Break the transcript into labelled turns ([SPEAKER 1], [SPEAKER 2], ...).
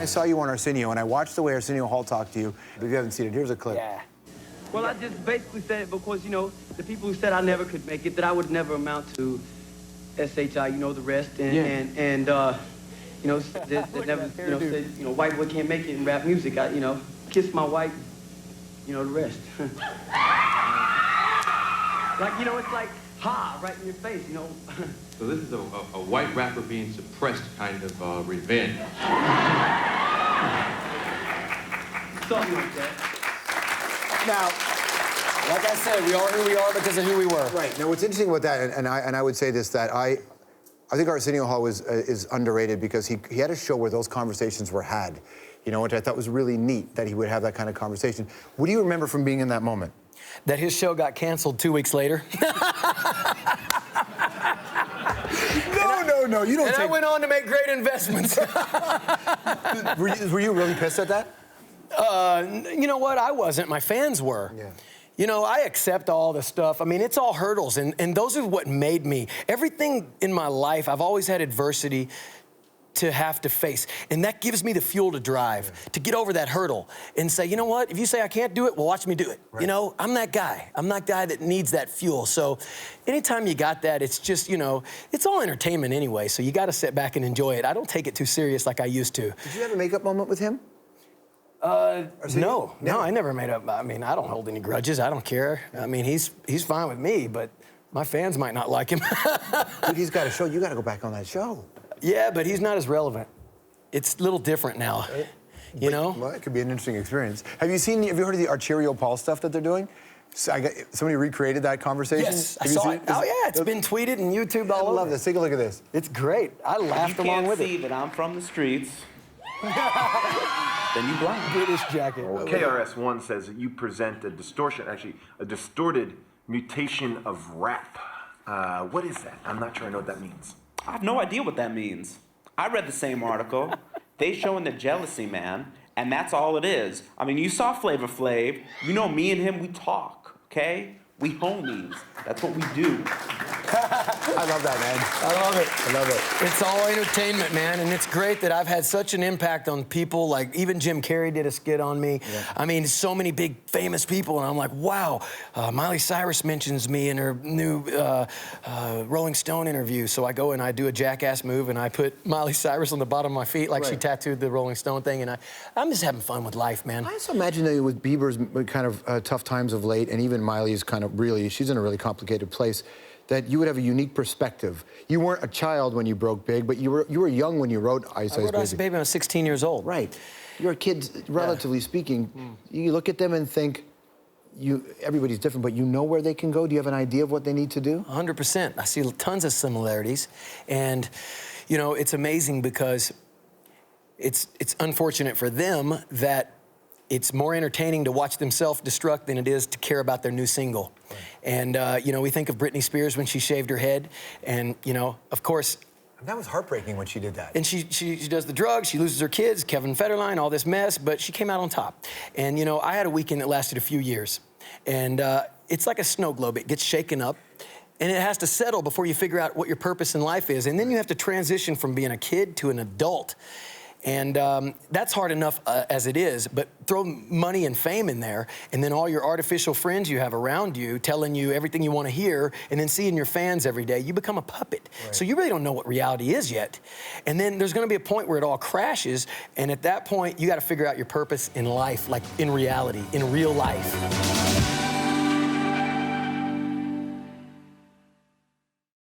[SPEAKER 1] I saw you on Arsenio, and I watched the way Arsenio Hall talked to you. If you haven't seen it, here's a clip.
[SPEAKER 2] Yeah. Well, I just basically said it because, you know, the people who said I never could make it, that I would never amount to SHI, you know, the rest, and you know, that never, you know, said, you know, white boy can't make it in rap music. I, you know, kiss my white, you know, the rest. Like, you know, it's like, ha, right in your face, you know.
[SPEAKER 3] So this is a white rapper being suppressed kind of revenge.
[SPEAKER 2] Something like that.
[SPEAKER 4] Now, like I said, we are who we are because of who we were.
[SPEAKER 1] Right. Now, what's interesting about that, and I would say this, that I think Arsenio Hall is underrated because he had a show where those conversations were had, you know, which I thought was really neat that he would have that kind of conversation. What do you remember from being in that moment?
[SPEAKER 4] That his show got canceled 2 weeks later.
[SPEAKER 1] No, you don't
[SPEAKER 4] and
[SPEAKER 1] take...
[SPEAKER 4] I went on to make great investments.
[SPEAKER 1] Were you really pissed at that?
[SPEAKER 4] You know what? I wasn't. My fans were.
[SPEAKER 1] Yeah.
[SPEAKER 4] You know, I accept all the stuff. I mean, it's all hurdles, and those are what made me. Everything in my life, I've always had adversity to have to face, and that gives me the fuel to drive, to get over that hurdle and say, you know what? If you say I can't do it, well, watch me do it. Right. You know, I'm that guy. I'm that guy that needs that fuel. So anytime you got that, it's just, you know, it's all entertainment anyway, so you got to sit back and enjoy it. I don't take it too serious like I used to.
[SPEAKER 1] Did you have a makeup moment with him?
[SPEAKER 4] No, I never made up. I mean, I don't hold any grudges. I don't care. I mean, he's fine with me, but my fans might not like him.
[SPEAKER 1] Dude, he's got a show. You got to go back on that show.
[SPEAKER 4] Yeah, but he's not as relevant. It's a little different now, you know?
[SPEAKER 1] Well, it could be an interesting experience. Have you heard of the Archerio Paul stuff that they're doing? Somebody recreated that conversation?
[SPEAKER 4] Yes, I saw it. Oh, yeah, it's been tweeted and YouTube all over.
[SPEAKER 1] I love this. Take a look at this.
[SPEAKER 4] It's great. I laughed along with it.
[SPEAKER 5] You can't see that I'm from the streets. Then you blind.
[SPEAKER 4] British jacket.
[SPEAKER 6] KRS-One says that you present a distortion, actually, a distorted mutation of rap. What is that? I'm not sure I know what that means.
[SPEAKER 5] I have no idea what that means. I read the same article. They showing the jealousy, man, and that's all it is. I mean, you saw Flavor Flav. You know, me and him, we talk, okay? We homies. That's what we do.
[SPEAKER 1] I love that, man.
[SPEAKER 4] I love it.
[SPEAKER 1] I love it.
[SPEAKER 4] It's all entertainment, man, and it's great that I've had such an impact on people. Like, even Jim Carrey did a skit on me. Yeah. I mean, so many big, famous people, and I'm like, wow. Miley Cyrus mentions me in her new Rolling Stone interview, so I go and I do a jackass move, and I put Miley Cyrus on the bottom of my feet like she tattooed the Rolling Stone thing, and I'm just having fun with life, man.
[SPEAKER 1] I also imagine that with Bieber's kind of tough times of late, and even Miley's kind of she's in a really complicated place, that you would have a unique perspective. You weren't a child when you broke big, but you were young when you wrote Ice Ice Baby.
[SPEAKER 4] I wrote Ice Ice Baby when I was 16 years old.
[SPEAKER 1] Right. You're a kid, relatively speaking. You look at them and think, everybody's different, but you know where they can go? Do you have an idea of what they need to do?
[SPEAKER 4] 100%. I see tons of similarities. And, you know, it's amazing because it's unfortunate for them that it's more entertaining to watch them self-destruct than it is to care about their new single. Right. And, you know, we think of Britney Spears when she shaved her head, and, you know, of course...
[SPEAKER 1] That was heartbreaking when she did that.
[SPEAKER 4] And she does the drugs, she loses her kids, Kevin Federline, all this mess, but she came out on top. And, you know, I had a weekend that lasted a few years. And it's like a snow globe. It gets shaken up, and it has to settle before you figure out what your purpose in life is. And then you have to transition from being a kid to an adult. And that's hard enough as it is, but throw money and fame in there, and then all your artificial friends you have around you telling you everything you want to hear, and then seeing your fans every day, you become a puppet. Right. So you really don't know what reality is yet. And then there's going to be a point where it all crashes, and at that point, you got to figure out your purpose in life, like in reality, in real life.